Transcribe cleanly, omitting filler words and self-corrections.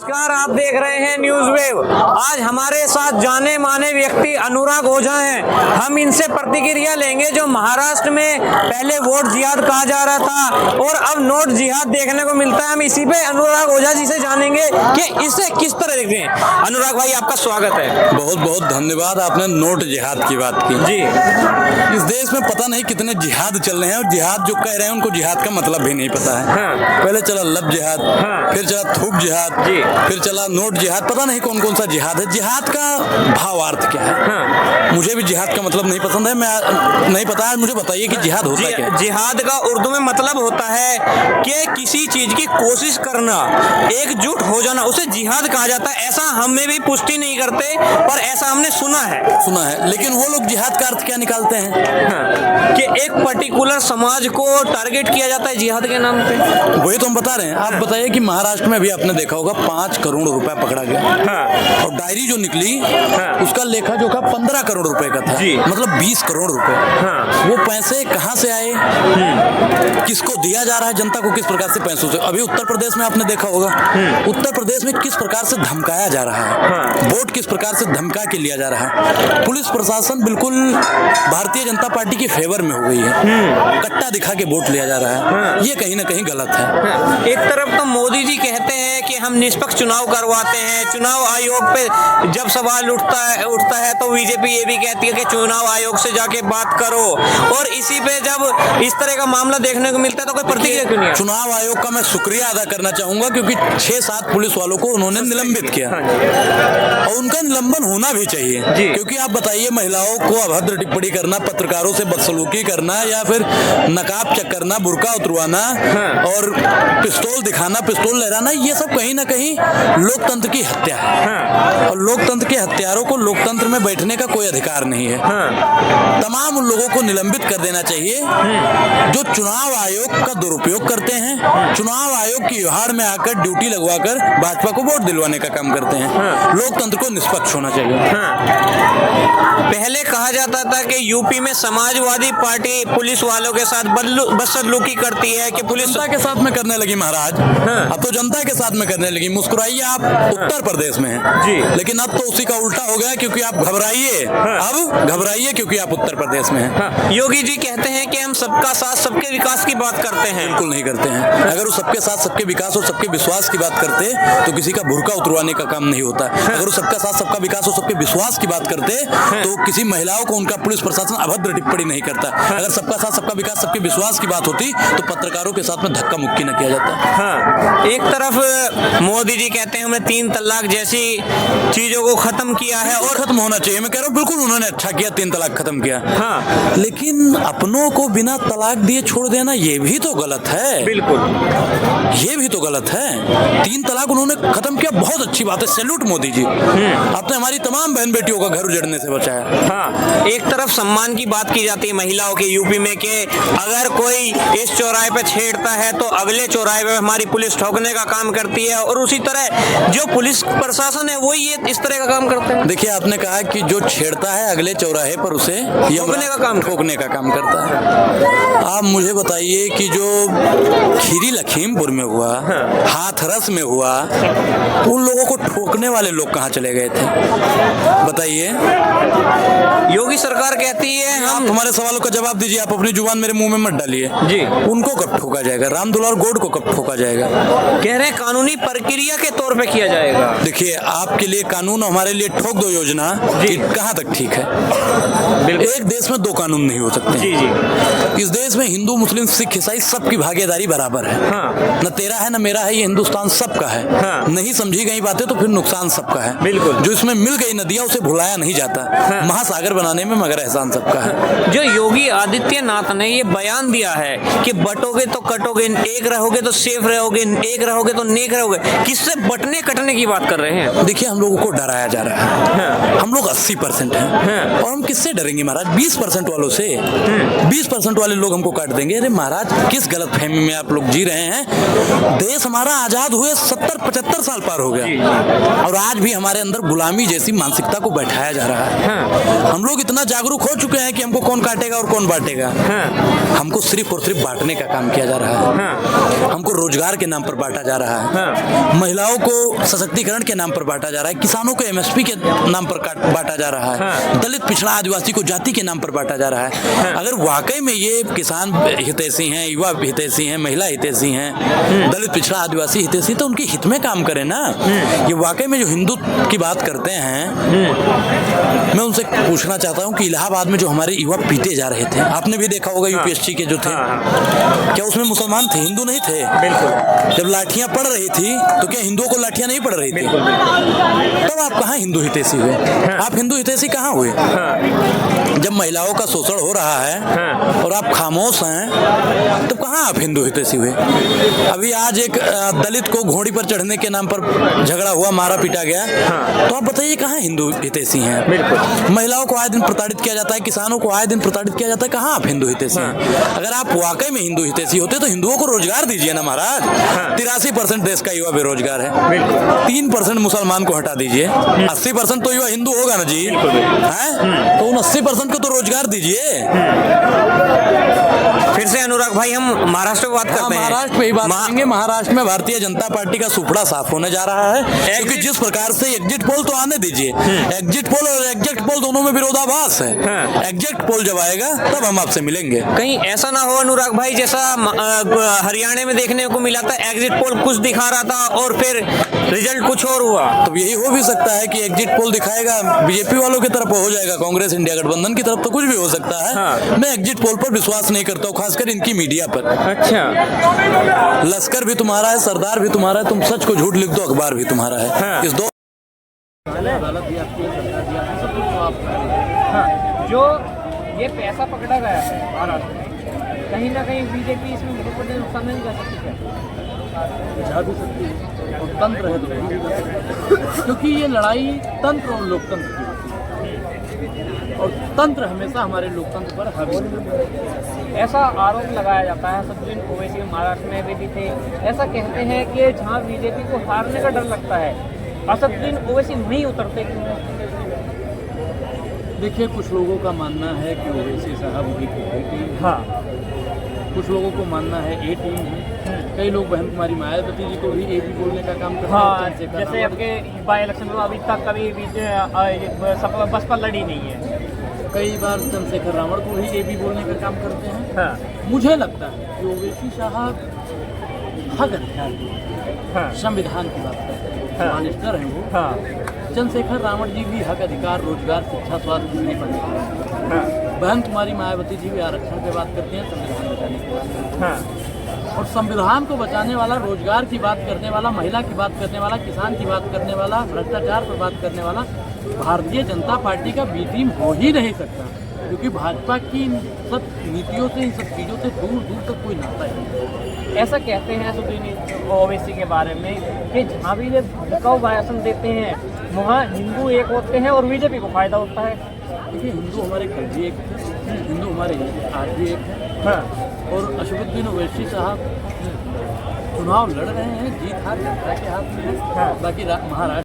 नमस्कार, आप देख रहे हैं न्यूज वेव। आज हमारे साथ जाने माने व्यक्ति अनुराग ओझा हैं। हम इनसे प्रतिक्रिया लेंगे। जो महाराष्ट्र में पहले वोट जिहाद कहा जा रहा था और अब नोट जिहाद देखने को मिलता है, हम इसी पे अनुराग ओझा जी से जानेंगे कि इसे किस तरह देखते हैं। अनुराग भाई, आपका स्वागत है। बहुत बहुत धन्यवाद। आपने नोट जिहाद की बात की जी। इस देश में पता नहीं कितने जिहाद चल रहे हैं और जिहाद जो कह रहे हैं उनको जिहाद का मतलब भी नहीं पता है। हाँ। पहले चला लब जिहाद, फिर चला थूक जिहाद, जी। फिर चला नोट जिहाद। पता नहीं कौन कौन सा जिहाद है। जिहाद का भावार्थ क्या है? हाँ। मुझे भी जिहाद का मतलब नहीं पसंद है। मैं नहीं पता है, मुझे बताइए कि जिहाद होता क्या है? जिहाद का उर्दू में मतलब होता है कि किसी चीज की कोशिश करना, एकजुट हो जाना, उसे जिहाद कहा जाता है। ऐसा हमें भी पुष्टि नहीं करते, पर ऐसा हमने सुना है। लेकिन वो लोग जिहाद का अर्थ क्या निकालते हैं? हाँ, कि एक पर्टिकुलर समाज को टारगेट किया जाता है जिहाद के नाम पे। वही तो हम बता रहे हैं। आप बताइए कि महाराष्ट्र में अभी आपने देखा होगा 5 करोड़ रुपया पकड़ा गया। हाँ। और डायरी जो निकली, हाँ। उसका लेखा जोखा 15 करोड़ रुपए का था। जी। मतलब 20 करोड़ रुपए। हाँ। वो पैसे कहाँ से आए, किसको दिया जा रहा है, जनता को किस प्रकार से पैसों से? अभी उत्तर प्रदेश में आपने देखा होगा, उत्तर प्रदेश में किस प्रकार से धमकाया जा रहा है। हाँ। वोट किस प्रकार से धमका के लिया जा रहा है। पुलिस प्रशासन बिल्कुल भारतीय जनता पार्टी के फेवर में हो गई है। कट्टा दिखा के वोट लिया जा रहा है। हाँ। ये कहीं ना कहीं गलत है। हाँ। एक तरफ तो मोदी जी कहते हैं कि हम निष्पक्ष चुनाव करवाते हैं। चुनाव आयोग पे जब सवाल उठता है तो बीजेपी ये भी कहती है कि चुनाव आयोग से जाके बात करो, और इसी पे जब इस तरह का मामला देखने को मिलता है तो कोई प्रतिक्रिया क्यों नहीं है? चुनाव आयोग का मैं शुक्रिया अदा करना चाहूंगा, क्योंकि 6-7 पुलिस वालों को उन्होंने निलंबित किया। हाँ। और उनका निलंबन होना भी चाहिए। क्योंकि आप बताइए, महिलाओं को अभद्र टिप्पणी करना, पत्रकारों से बदसलूकी करना, या फिर नकाब चेक करना, बुर्का उतरवाना, हाँ। और पिस्तौल दिखाना, पिस्तौल लहराना, ये सब कहीं ना कहीं लोकतंत्र की हत्या है। हाँ। और लोकतंत्र के हत्यारों को लोकतंत्र में बैठने का कोई अधिकार नहीं है। हाँ। तमाम उन लोगों को निलंबित कर देना चाहिए जो चुनाव आयोग का दुरुपयोग करते हैं, चुनाव आयोग की युहाड़ में आकर ड्यूटी लगवाकर भाजपा को वोट दिलवाने का काम करते हैं। हाँ। लोकतंत्र को निष्पक्ष होना चाहिए। हाँ। पहले कहा जाता था कि यूपी में समाजवादी पार्टी पुलिस वालों के साथ बदसलूकी करती है, कि पुलिस जनता के साथ में करने लगी महाराज। हाँ। अब तो जनता के साथ में करने लगी। मुस्कुराइए, आप उत्तर प्रदेश में हैं जी, लेकिन अब तो उसी का उल्टा हो गया, क्योंकि आप घबराइए। हाँ। अब घबराइए क्योंकि आप उत्तर प्रदेश में हैं। हाँ। योगी जी कहते हैं कि हम सबका साथ सबके विकास की बात करते हैं। बिल्कुल नहीं करते हैं। अगर वो सबके साथ सबके विकास और सबके विश्वास की बात करते तो किसी का भुरका उतरवाने का काम नहीं होता। अगर वो सबका साथ सबका विकास और सबके विश्वास की बात करते तो किसी महिलाओं को उनका पुलिस प्रशासन अभद्र टिप्पणी नहीं करता। अगर सबका साथ सबका विकास सबके विश्वास की बात होती तो पत्रकारों के साथ में धक्का मुक्की न किया जाता। हाँ। एक तरफ मोदी जी कहते हैं हमने 3 तलाक जैसी चीजों को खत्म किया है, और खत्म होना चाहिए। मैं कह रहा हूँ बिल्कुल उन्होंने अच्छा किया, 3 तलाक खत्म किया। हाँ। लेकिन अपनों को बिना तलाक दिए छोड़ देना, ये भी तो गलत है। बिल्कुल, ये भी तो गलत है। 3 तलाक उन्होंने खत्म किया, बहुत अच्छी बात है। सैल्यूट मोदी जी। आपने हमारी तमाम बहन बेटियों का घर उजड़ने से बचाया। हाँ। एक तरफ सम्मान की बात की जाती है महिलाओं के यूपी में, कि अगर कोई इस चौराहे पे छेड़ता है तो अगले चौराहे पे हमारी पुलिस ठोकने का काम करती है, और उसी तरह जो पुलिस प्रशासन है वही ये इस तरह का काम करते हैं। देखिए, आपने कहा कि जो छेड़ता है अगले चौराहे पर उसे ठोकने का काम करता है। आप मुझे बताइए कि जो खीरी लखीमपुर में हुआ, हाथरस में हुआ, उन लोगों को ठोकने वाले लोग कहाँ चले गए थे? बताइए। योगी सरकार कहती है हम हमारे सवालों का जवाब दीजिए। आप अपनी जुबान मेरे मुंह में मत डालिए। जी। उनको कब ठोका जाएगा? रामदुलार गौड़ को कब ठोका जाएगा? कह रहे हैं कानूनी प्रक्रिया के तौर पे किया जाएगा। देखिए, आपके लिए कानून, हमारे लिए ठोक दो योजना, जी। कहाँ तक ठीक है? बिल्कुल। एक देश में 2 कानून नहीं हो सकते। जी जी। इस देश में हिंदू, मुस्लिम, सिख, ईसाई सबकी भागीदारी बराबर है। हाँ। न तेरा है न मेरा है, ये हिंदुस्तान सबका है। हाँ। नहीं समझी गई बातें तो फिर नुकसान सबका है। बिल्कुल। जो इसमें मिल गई नदियां उसे भुलाया नहीं जाता। हाँ। महासागर बनाने में मगर एहसान सबका है। जो योगी आदित्यनाथ ने ये बयान दिया है कि बटोगे तो कटोगे, एक रहोगे तो सेफ रहोगे, एक रहोगे तो नेक रहोगे, किससे बटने कटने की बात कर रहे हैं? देखिए, हम लोगों को डराया जा रहा है। हाँ। हम लोग 80% हैं। हाँ। और हम किससे डरेंगे महाराज? 20% वालों से। 20% वाले लोग हमको काट देंगे। अरे महाराज, किस गलत फहमी में आप लोग जी रहे हैं? देश हमारा आजाद हुए 70-75 साल पार हो गया, और आज भी हमारे अंदर गुलामी जैसी मानसिकता को बैठाया जा रहा है। हाँ। हम लोग इतना जागरूक हो चुके हैं कि हमको कौन काटेगा और कौन बांटेगा। हाँ। हमको सिर्फ और सिर्फ बांटने का काम किया जा रहा है। हाँ। हमको रोजगार के नाम पर बांटा जा रहा है। हाँ। महिलाओं को सशक्तिकरण के नाम पर बांटा जा रहा है, किसानों को एमएसपी के नाम पर बांटा जा रहा है, दलित पिछड़ा आदिवासी को जाति के नाम पर बांटा जा रहा है। अगर वाकई में ये किसान हितैषी हैं, युवा हितैषी हैं, महिला हितैषी हैं, दलित पिछड़ा आदिवासी हितैषी, तो उनके हित में काम करें ना। ये वाकई में जो हिंदू की बात करते हैं, मैं उनसे पूछना चाहता हूँ कि इलाहाबाद में जो हमारे युवा पीटे जा रहे थे, आपने भी देखा होगा यूपीएससी के जो थे, क्या उसमें मुसलमान थे, हिंदू नहीं थे? बिल्कुल। जब लाठियां पड़ रही थी तो क्या हिंदुओं को लाठियां नहीं पड़ रही थी? तब आप कहाँ हिंदू हितैषी हुए? आप हिंदू हितैषी कहाँ हुए? जब महिलाओं का शोषण हो रहा है और आप खामोश हैं, तब कहाँ आप हिंदू हितैषी हुए? अभी आज एक दलित को घोड़ी पर चढ़ने के नाम पर झगड़ा हुआ, मारा पीटा गया, तो आप बताइए कहाँ हिंदू हितैषी हैं? महिलाओं को आए दिन प्रताड़ित किया जाता है, किसानों को आए दिन प्रताड़ित किया जाता है, कहाँ आप हिंदू हितैषी हैं? अगर आप वाकई में हिंदू हितैषी होते तो हिंदुओं को रोजगार दीजिए ना महाराज। 83% देश का युवा बेरोजगार है, 3% मुसलमान को हटा दीजिए, 80% तो युवा हिंदू होगा ना जी, है? तो उन 80% को तो रोजगार दीजिए। फिर से अनुराग भाई हम महाराष्ट्र में बात करते हैं। महाराष्ट्र में ही बात करेंगे। महाराष्ट्र में भारतीय जनता पार्टी का सुपड़ा साफ होने जा रहा है, क्योंकि जिस प्रकार से एग्जिट पोल तो आने दीजिए, एग्जिट पोल और एग्जिट पोल दोनों में विरोधाभास है। एग्जिट पोल जब आएगा तब हम आपसे मिलेंगे। कहीं ऐसा ना हो अनुराग भाई, जैसा हरियाणा में देखने को मिला था, एग्जिट पोल कुछ दिखा रहा था और फिर रिजल्ट कुछ और हुआ। तो यही हो भी सकता है कि एग्जिट पोल दिखाएगा बीजेपी वालों की तरफ हो जाएगा, कांग्रेस इंडिया गठबंधन की तरफ तो कुछ भी हो सकता है। मैं एग्जिट पोल पर विश्वास नहीं करता हूँ, खासकर इनकी मीडिया पर। अच्छा, लश्कर भी तुम्हारा है, सरदार भी तुम्हारा है, तुम सच को झूठ लिख दो, अखबार भी तुम्हारा है। इस दो जो ये पैसा पकड़ा गया है महाराष्ट्र में, कहीं ना कहीं बीजेपी इसमें बहुत बड़े नुकसान नहीं कर सकती है। जा भी सकती है और तंत्र है तो, क्योंकि ये लड़ाई तंत्र और लोकतंत्र की होती है और तंत्र हमेशा हमारे लोकतंत्र पर हावी है। ऐसा आरोप लगाया जाता है, असदुद्दीन ओवैसी महाराष्ट्र में भी थे, ऐसा कहते हैं कि जहां बीजेपी को हारने का डर लगता है, असदुद्दीन ओवैसी नहीं उतरते। देखिए, कुछ लोगों का मानना है कि ओवैसी साहब भी टीम, हाँ, कुछ लोगों को मानना है ए टीम है। कई लोग बहन कुमारी मायावती जी को भी ए भी बोलने का काम करते हाँ, हैं। जैसे आपके बाई इलेक्शन में अभी तक कभी बसपा लड़ी नहीं है। कई बार चंद्रशेखर रावण को भी ए भी बोलने का काम करते हैं। हाँ, मुझे लगता है कि ओवैसी साहब हक अधिकार हाँ, संविधान की बात करते हैं, हाँ, मानिस्टर हैं वो। हाँ, चंद्रशेखर रावण जी भी हक अधिकार, रोजगार, शिक्षा, स्वास्थ्य नहीं पढ़ते। हाँ, बहन कुमारी मायावती जी भी आरक्षण की बात करते हैं, संविधान बचाने की बात करते हैं। हाँ, और संविधान को बचाने वाला, रोजगार की बात करने वाला, महिला की बात करने वाला, किसान की बात करने वाला, भ्रष्टाचार पर बात करने वाला भारतीय जनता पार्टी का बी टीम हो ही नहीं सकता, क्योंकि भाजपा की इन सब नीतियों से, इन सब चीज़ों से दूर दूर तक कोई नाता ही नहीं। ऐसा कहते हैं असदुद्दीन ओवैसी के बारे में कि जहाँ भी ये भड़काऊ भाषण देते हैं वहाँ हिंदू एक होते हैं और बीजेपी को फायदा होता है। देखिए, हिंदू हमारे कल भी एक थे, हिंदू हमारे आज भी एक है। हाँ, और असदुद्दीन ओवैसी साहब चुनाव लड़ रहे हैं, जीत हार जनता के हाथ में है। बाकी महाराष्ट्र